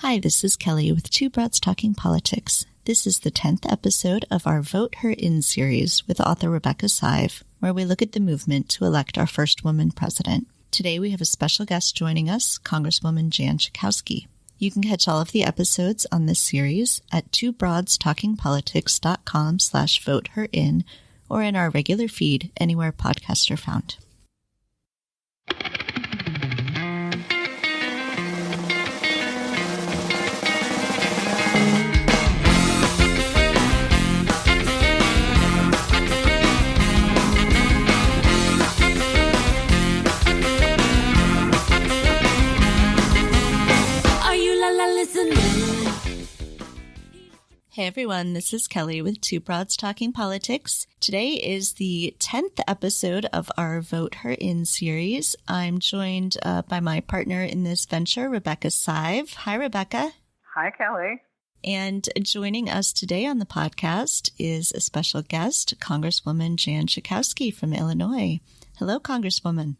Hi, this is Kelly with Two Broads Talking Politics. This is the 10th episode of our Vote Her In series with author Rebecca Sive, where we look at the movement to elect our first woman president. Today we have a special guest joining us, Congresswoman Jan Schakowsky. You can catch all of the episodes on this series at twobroadstalkingpolitics.com/voteherin or in our regular feed anywhere podcasts are found. Hey everyone, this is Kelly with Two Broads Talking Politics. Today is the 10th episode of our Vote Her In series. I'm joined by my partner in this venture, Rebecca Sive. Hi, Rebecca. Hi, Kelly. And joining us today on the podcast is a special guest, Congresswoman Jan Schakowsky from Illinois. Hello, Congresswoman.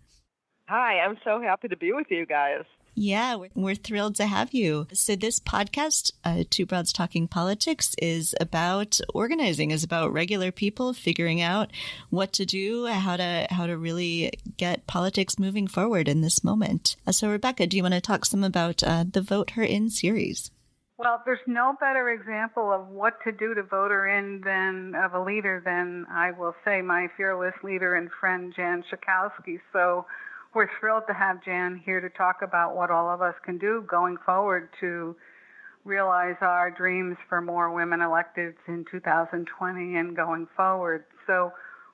Hi, I'm so happy to be with you guys. Yeah, we're thrilled to have you. So this podcast, Two Broads Talking Politics, is about organizing, is about regular people figuring out what to do, how to really get politics moving forward in this moment. So Rebecca, do you want to talk some about the Vote Her In series? Well, there's no better example of what to do to vote her in of a leader than, I will say, my fearless leader and friend, Jan Schakowsky. So we're thrilled to have Jan here to talk about what all of us can do going forward to realize our dreams for more women elected in 2020 and going forward. So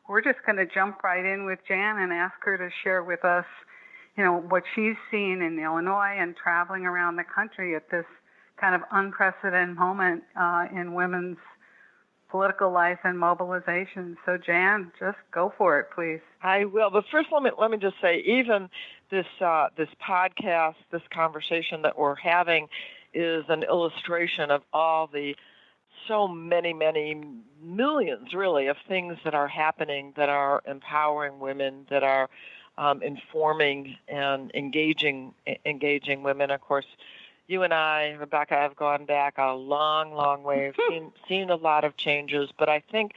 we're just going to jump right in with Jan and ask her to share with us, what she's seen in Illinois and traveling around the country at this kind of unprecedented moment in women's political life and mobilization. So Jan, just go for it, please. I will. But first, let me just say, even this podcast, this conversation that we're having, is an illustration of all the so many millions, really, of things that are happening that are empowering women, that are informing and engaging women. Of course, you and I, Rebecca, have gone back a long way. We've seen a lot of changes, but I think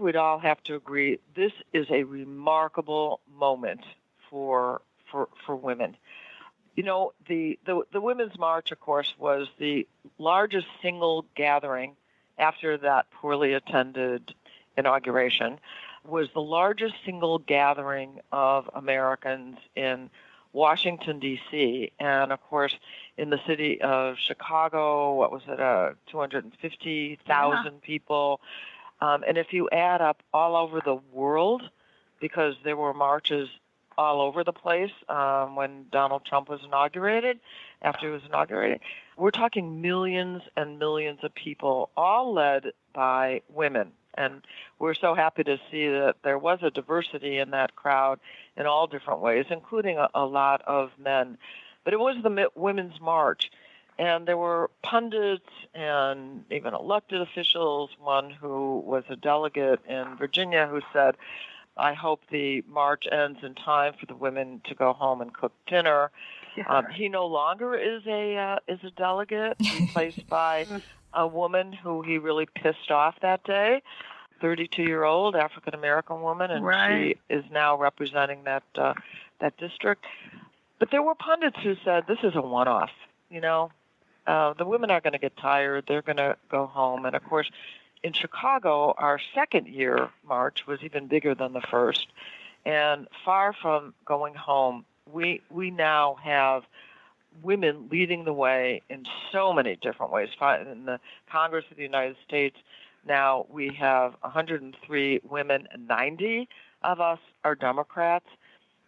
we'd all have to agree this is a remarkable moment for women. The Women's March, of course, was the largest single gathering after that poorly attended inauguration, was the largest single gathering of Americans in Washington, D.C., and, of course, in the city of Chicago, 250,000 people. And if you add up all over the world, because there were marches all over the place when Donald Trump was inaugurated, after he was inaugurated, we're talking millions and millions of people, all led by women. And we're so happy to see that there was a diversity in that crowd in all different ways, including a lot of men. But it was the Women's March, and there were pundits and even elected officials, one who was a delegate in Virginia who said, I hope the march ends in time for the women to go home and cook dinner. Yeah. He no longer is a delegate, replaced by a woman who he really pissed off that day, 32-year-old African-American woman, and right. She is now representing that district. But there were pundits who said this is a one-off. The women are going to get tired. They're going to go home. And, of course, in Chicago, our second-year march was even bigger than the first. And far from going home, we now have women leading the way in so many different ways. In the Congress of the United States, now we have 103 women, and 90 of us are Democrats.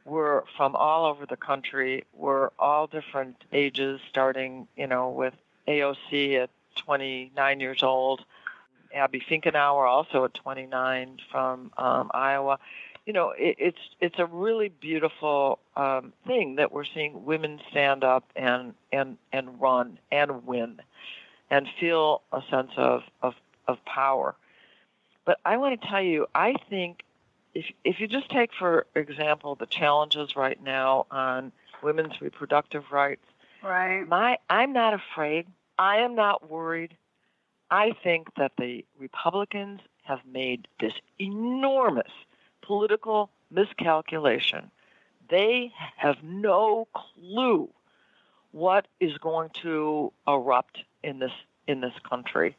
We're from all over the country. We're all different ages, starting, with AOC at 29 years old, Abby Finkenauer also at 29 from Iowa. It's a really beautiful thing that we're seeing women stand up and run and win and feel a sense of power. But I want to tell you, I think if you just take, for example, the challenges right now on women's reproductive rights, Right. I'm not afraid. I am not worried. I think that the Republicans have made this enormous political miscalculation. They have no clue what is going to erupt in this country.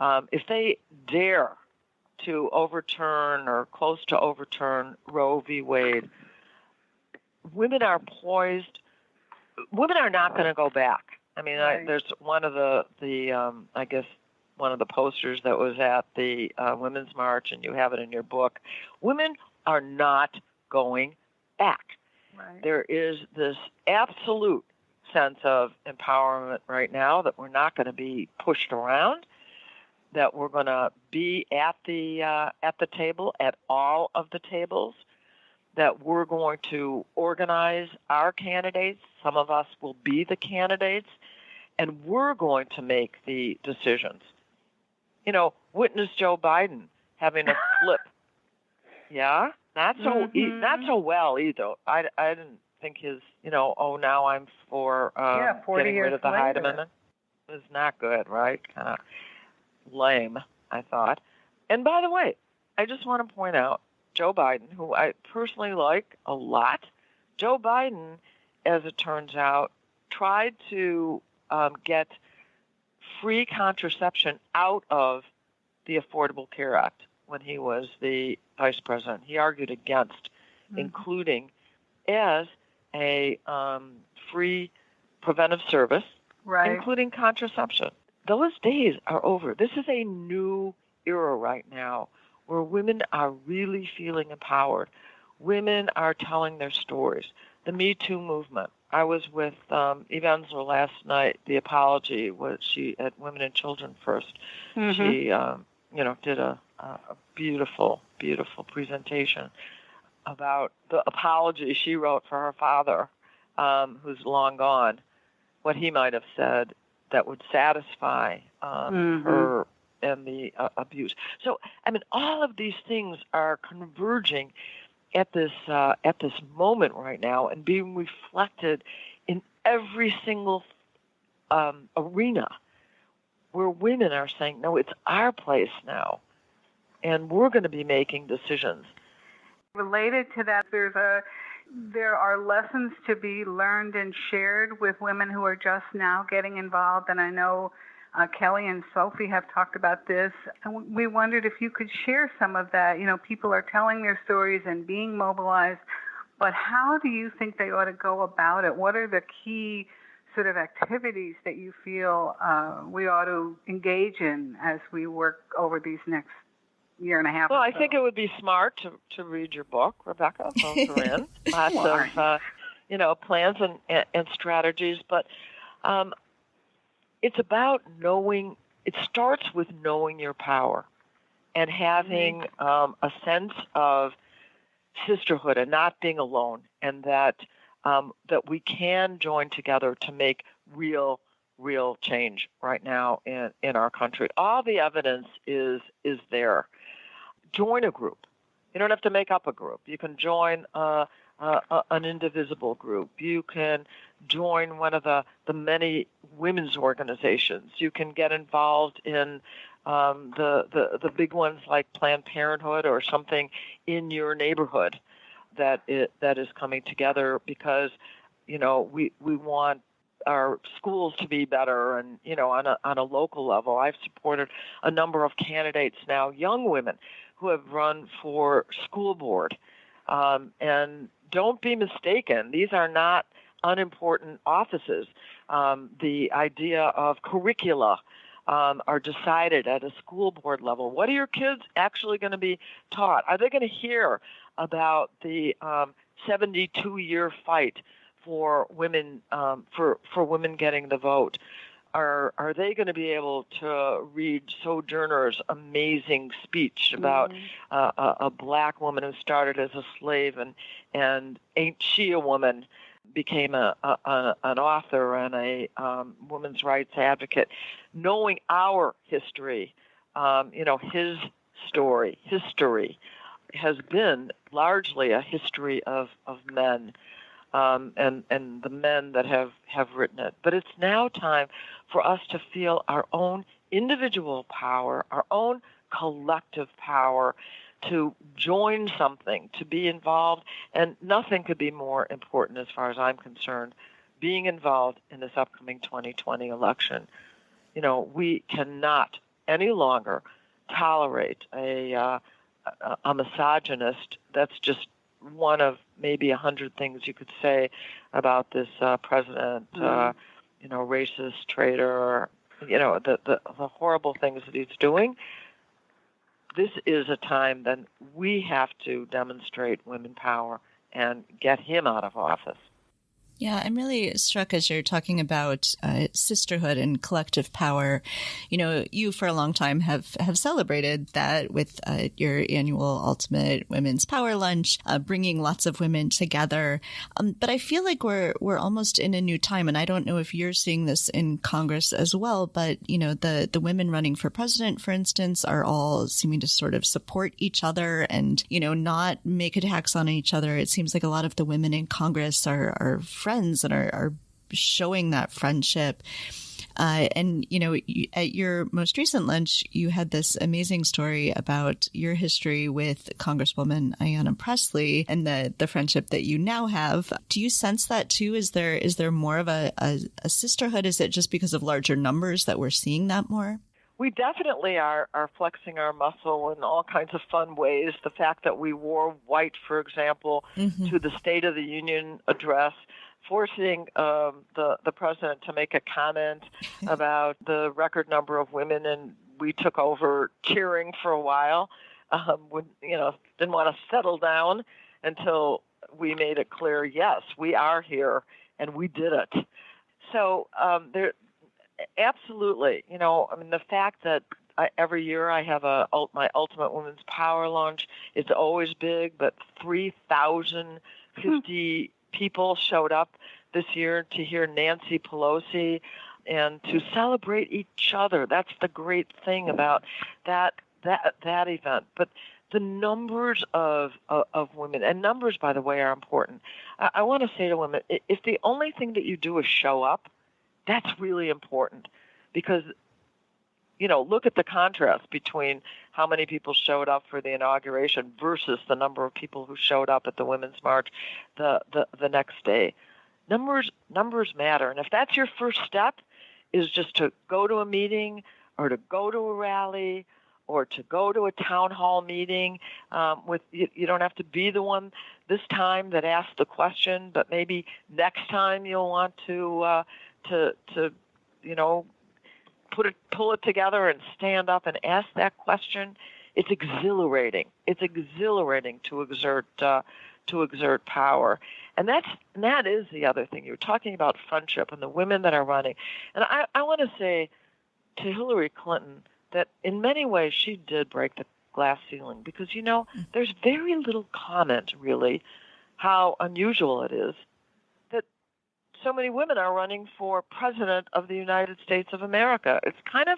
If they dare to overturn or close to overturn Roe v. Wade, women are poised. Women are not going to go back. I mean, Right. there's one of the I guess one of the posters that was at the Women's March, and you have it in your book. Women are not going back. Right. There is this absolute sense of empowerment right now that we're not going to be pushed around, that we're going to be at the table, at all of the tables, that we're going to organize our candidates. Some of us will be the candidates, and we're going to make the decisions. You know, witness Joe Biden having a flip. Yeah, not so well either. I didn't think his, now I'm for 40 getting rid years of the Hyde later. Amendment. It was not good, right? Kind of lame, I thought. And by the way, I just want to point out Joe Biden, who I personally like a lot. Joe Biden, as it turns out, tried to get free contraception out of the Affordable Care Act when he was the vice president. He argued against including as a free preventive service, Right. including contraception. Those days are over. This is a new era right now where women are really feeling empowered. Women are telling their stories. The Me Too movement. I was with Eve Ensler last night. The apology was she at Women and Children First. Mm-hmm. She, did a beautiful, beautiful presentation about the apology she wrote for her father, who's long gone, what he might have said that would satisfy her and the abuse. So, I mean, all of these things are converging at this moment right now and being reflected in every single arena where women are saying, no, it's our place now, and we're going to be making decisions. Related to that, there are lessons to be learned and shared with women who are just now getting involved, and I know Kelly and Sophie have talked about this, and we wondered if you could share some of that. You know, people are telling their stories and being mobilized, but how do you think they ought to go about it? What are the key sort of activities that you feel we ought to engage in as we work over these next year and a half? Well, or I so? think it would be smart to read your book, Rebecca. Those are in lots of plans and strategies, but it's about knowing. It starts with knowing your power and having a sense of sisterhood and not being alone, and that we can join together to make real change right now in our country. All the evidence is there. Join a group. You don't have to make up a group. You can join an indivisible group. You can join one of the many women's organizations. You can get involved in the big ones like Planned Parenthood or something in your neighborhood that is coming together because we want our schools to be better, and on a local level. I've supported a number of candidates now, young women who have run for school board, and don't be mistaken, these are not unimportant offices. The idea of curricula are decided at a school board level. What are your kids actually going to be taught? Are they going to hear about the 72-year fight for women for women getting the vote? Are they going to be able to read Sojourner's amazing speech about a black woman who started as a slave and Ain't She a Woman became an author and a women's rights advocate, knowing our history, his history has been largely a history of men and the men that have written it. But it's now time for us to feel our own individual power, our own collective power, to join something, to be involved, and nothing could be more important as far as I'm concerned, being involved in this upcoming 2020 election. We cannot any longer tolerate a misogynist. That's just one of maybe 100 things you could say about this president, racist, traitor, the horrible things that he's doing. This is a time then we have to demonstrate women power and get him out of office. Yeah, I'm really struck as you're talking about sisterhood and collective power. You for a long time have celebrated that with your annual Ultimate Women's Power Lunch, bringing lots of women together. But I feel like we're almost in a new time, and I don't know if you're seeing this in Congress as well. But the women running for president, for instance, are all seeming to sort of support each other and not make attacks on each other. It seems like a lot of the women in Congress are friends and are showing that friendship. And at your most recent lunch, you had this amazing story about your history with Congresswoman Ayanna Pressley and the friendship that you now have. Do you sense that too? Is there more of a sisterhood? Is it just because of larger numbers that we're seeing that more? We definitely are flexing our muscle in all kinds of fun ways. The fact that we wore white, for example, to the State of the Union address, forcing the president to make a comment about the record number of women, and we took over cheering for a while. Didn't want to settle down until we made it clear, yes, we are here, and we did it. So there, absolutely, the fact that every year I have my Ultimate Women's Power Lunch, it's always big, but 3,050 people showed up this year to hear Nancy Pelosi and to celebrate each other. That's the great thing about that event. But the numbers of women, and numbers, by the way, are important. I want to say to women, if the only thing that you do is show up, that's really important, because look at the contrast between how many people showed up for the inauguration versus the number of people who showed up at the Women's March the next day. Numbers matter. And if that's your first step, is just to go to a meeting or to go to a rally or to go to a town hall meeting, you don't have to be the one this time that asked the question, but maybe next time you'll want to pull it together and stand up and ask that question. It's exhilarating. It's exhilarating to exert power, and that is the other thing. You're talking about friendship and the women that are running, and I want to say to Hillary Clinton that in many ways she did break the glass ceiling, because there's very little comment really how unusual it is so many women are running for president of the United States of America. It's kind of,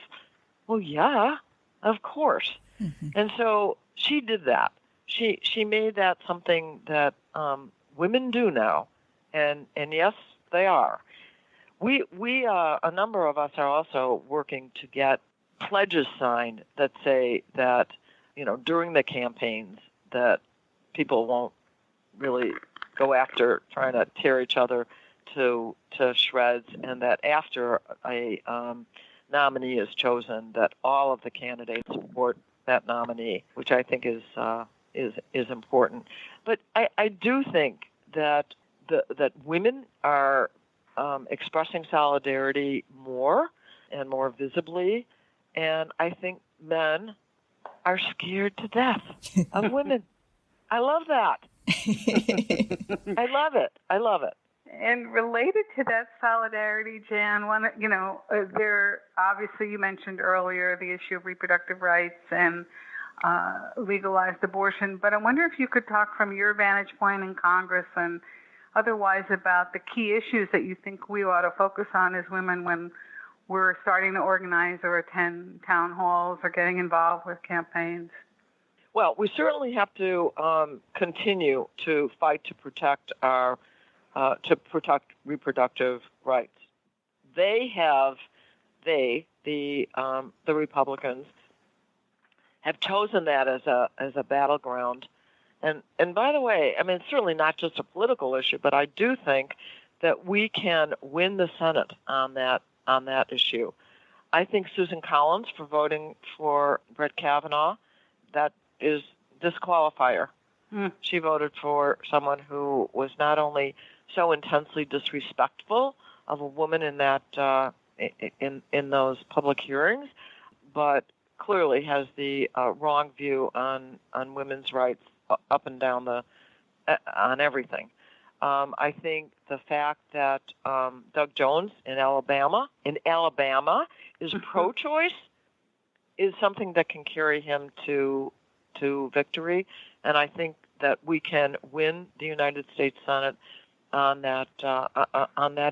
well, yeah, of course. Mm-hmm. And so she did that. She made that something that women do now, and yes, they are. We a number of us are also working to get pledges signed that say that during the campaigns that people won't really go after trying to tear each other to shreds, and that after a nominee is chosen, that all of the candidates support that nominee, which I think is important. But I do think that that women are expressing solidarity more and more visibly, and I think men are scared to death of women. I love that. I love it. I love it. And related to that solidarity, Jan, there obviously you mentioned earlier the issue of reproductive rights and legalized abortion, but I wonder if you could talk from your vantage point in Congress and otherwise about the key issues that you think we ought to focus on as women when we're starting to organize or attend town halls or getting involved with campaigns. Well, we certainly have to continue to fight to protect our to protect reproductive rights. The Republicans have chosen that as a battleground. And by the way, I mean, it's certainly not just a political issue, but I do think that we can win the Senate on that issue. I think Susan Collins for voting for Brett Kavanaugh, that is disqualifier. She voted for someone who was not only so intensely disrespectful of a woman in that in those public hearings, but clearly has the wrong view on women's rights up and down on everything. I think the fact that Doug Jones in Alabama is pro-choice is something that can carry him to victory, and I think that we can win the United States Senate on that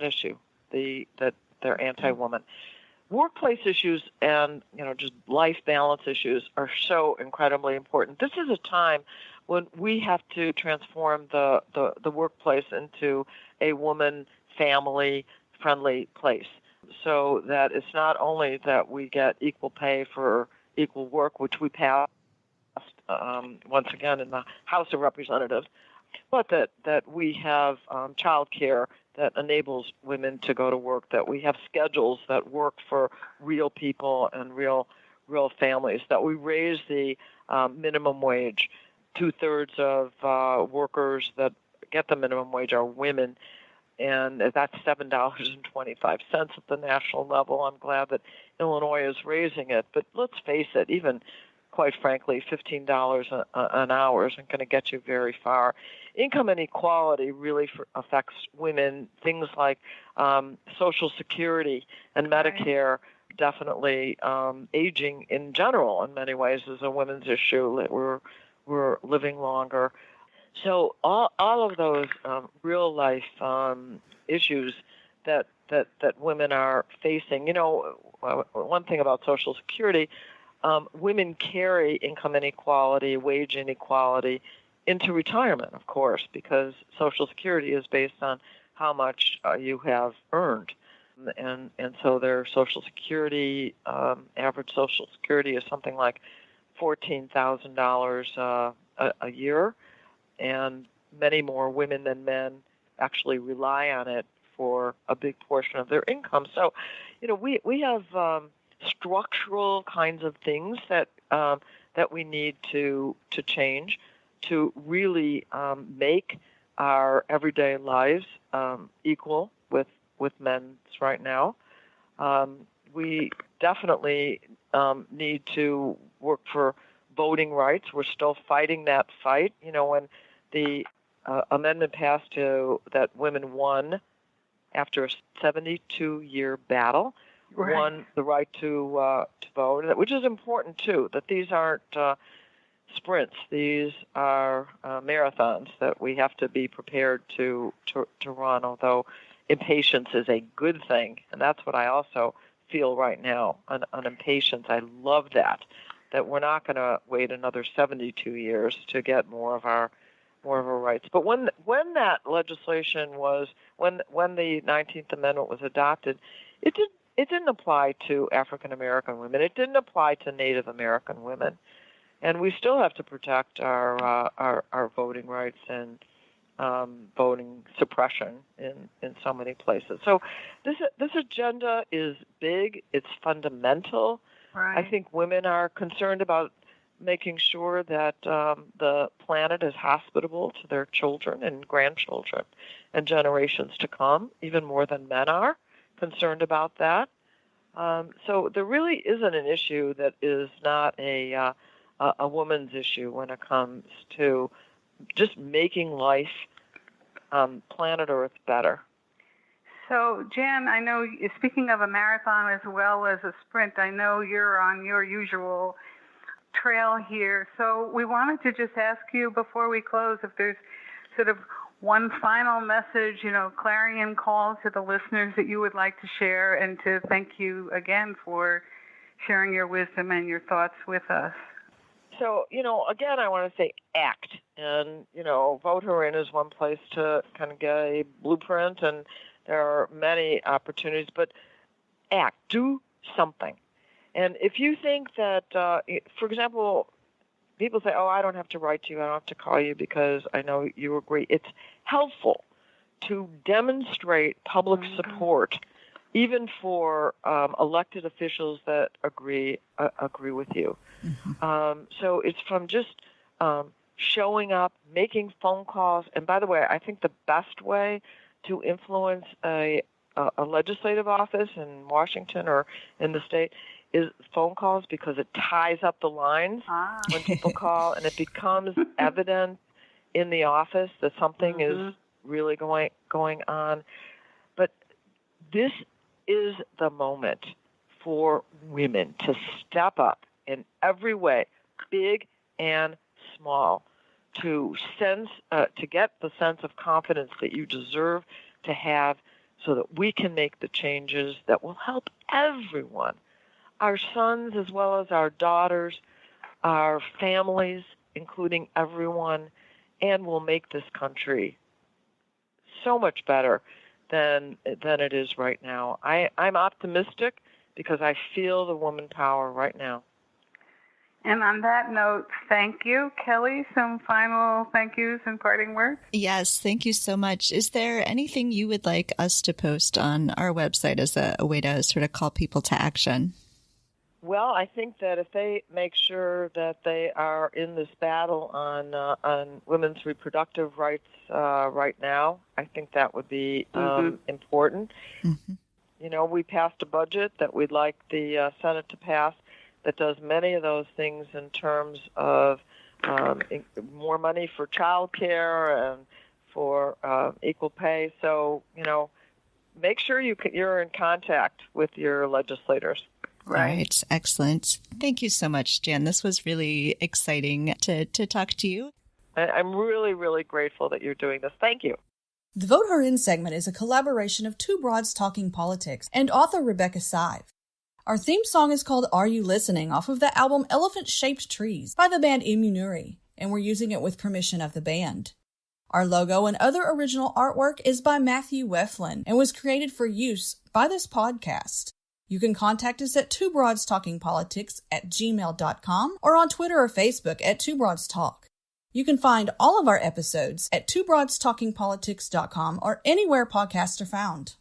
issue. That they're anti-woman. Workplace issues and just life balance issues are so incredibly important. This is a time when we have to transform the workplace into a woman family friendly place, so that it's not only that we get equal pay for equal work, which we passed once again in the House of Representatives, but that we have child care that enables women to go to work, that we have schedules that work for real people and real families, that we raise the minimum wage. 2/3 of workers that get the minimum wage are women, and that's $7.25 at the national level. I'm glad that Illinois is raising it, but let's face it, even quite frankly, $15 an hour isn't going to get you very far. Income inequality really affects women. Things like Social Security and Medicare, definitely aging in general in many ways is a women's issue. We're living longer. So all of those real life issues that women are facing. One thing about Social Security, women carry income inequality, wage inequality into retirement, of course, because Social Security is based on how much you have earned. And so their Social Security, average Social Security is something like $14,000 a year, and many more women than men actually rely on it for a big portion of their income. So, we have structural kinds of things that we need to change to really make our everyday lives equal with men's right now. We definitely need to work for voting rights. We're still fighting that fight. When the amendment passed that women won after a 72-year battle, won the right to vote, which is important too. That these aren't sprints; these are marathons that we have to be prepared to run. Although impatience is a good thing, and that's what I also feel right now. An impatience. I love that we're not going to wait another 72 years to get more of our rights. But when that legislation when the 19th Amendment was adopted, it didn't apply to African American women. It didn't apply to Native American women, and we still have to protect our voting rights and voting suppression in so many places. So this agenda is big. It's fundamental. Right. I think women are concerned about making sure that the planet is hospitable to their children and grandchildren and generations to come, even more than men are concerned about that. So there really isn't an issue that is not a woman's issue when it comes to just making life planet Earth better. So, Jan, I know, speaking of a marathon as well as a sprint, I know you're on your usual trail here. So we wanted to just ask you before we close if there's sort of one final message, clarion call to the listeners that you would like to share, and to thank you again for sharing your wisdom and your thoughts with us. So, again, I want to say act. And, Vote Her In is one place to kind of get a blueprint, and there are many opportunities, but act, do something. And if you think that, for example, people say, oh, I don't have to write to you, I don't have to call you because I know you agree. It's helpful to demonstrate public support, even for elected officials that agree with you. So it's from just showing up, making phone calls. And by the way, I think the best way to influence a legislative office in Washington or in the state is phone calls, because it ties up the lines when people call, and it becomes evident in the office that something is really going on. But this is the moment for women to step up in every way, big and small, to get the sense of confidence that you deserve to have, so that we can make the changes that will help everyone, our sons as well as our daughters, our families, including everyone, and will make this country so much better than it is right now. I'm optimistic because I feel the woman power right now. And on that note, thank you. Kelly, some final thank yous and parting words? Yes, thank you so much. Is there anything you would like us to post on our website as a way to sort of call people to action? Well, I think that if they make sure that they are in this battle on women's reproductive rights right now, I think that would be important. We passed a budget that we'd like the Senate to pass that does many of those things in terms of more money for child care and for equal pay. So, make sure you're in contact with your legislators. Right. Excellent. Thank you so much, Jan. This was really exciting to talk to you. I'm really, really grateful that you're doing this. Thank you. The Vote Her In segment is a collaboration of Two Broads Talking Politics and author Rebecca Sive. Our theme song is called Are You Listening, off of the album Elephant-Shaped Trees by the band Immunuri, and we're using it with permission of the band. Our logo and other original artwork is by Matthew Weflin and was created for use by this podcast. You can contact us at twobroadstalkingpolitics@gmail.com or on Twitter or Facebook at Two Broads Talk. You can find all of our episodes at twobroadstalkingpolitics.com or anywhere podcasts are found.